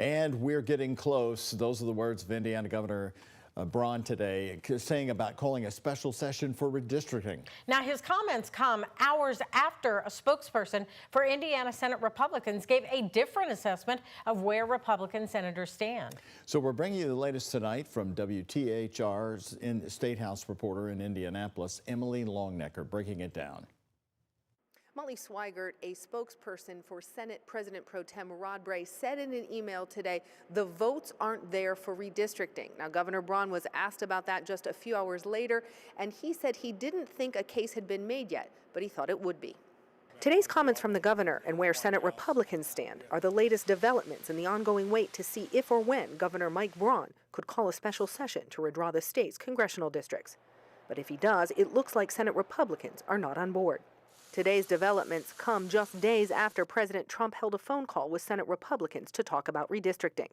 And we're getting close. Those are the words of Indiana Governor Braun today, saying about calling a special session for redistricting. Now, his comments come hours after a spokesperson for Indiana Senate Republicans gave a different assessment of where Republican senators stand. So we're bringing you the latest tonight from WTHR's State House reporter in Indianapolis, Emily Longnecker, breaking it down. Molly Swigert, a spokesperson for Senate President Pro Tem Rod Bray, said in an email today, the votes aren't there for redistricting. Now, Governor Braun was asked about that just a few hours later, and he said he didn't think a case had been made yet, but he thought it would be. Today's comments from the governor and where Senate Republicans stand are the latest developments in the ongoing wait to see if or when Governor Mike Braun could call a special session to redraw the state's congressional districts. But if he does, it looks like Senate Republicans are not on board. Today's developments come just days after President Trump held a phone call with Senate Republicans to talk about redistricting.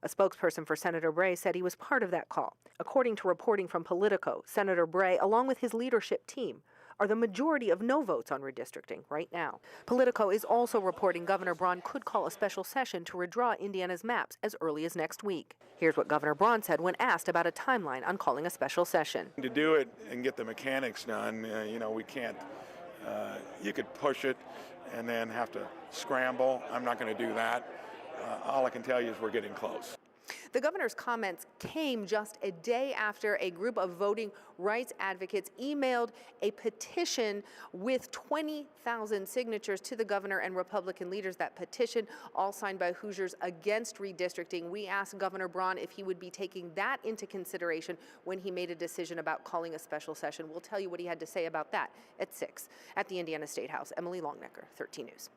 A spokesperson for Senator Bray said he was part of that call. According to reporting from Politico, Senator Bray, along with his leadership team, are the majority of no votes on redistricting right now. Politico is also reporting Governor Braun could call a special session to redraw Indiana's maps as early as next week. Here's what Governor Braun said when asked about a timeline on calling a special session. To do it and get the mechanics done, we can't. You could push it and then have to scramble. I'm not going to do that. All I can tell you is we're getting close. The governor's comments came just a day after a group of voting rights advocates emailed a petition with 20,000 signatures to the governor and Republican leaders. That petition, all signed by Hoosiers against redistricting. We asked Governor Braun if he would be taking that into consideration when he made a decision about calling a special session. We'll tell you what he had to say about that at 6 at the Indiana State House. Emily Longnecker, 13 News.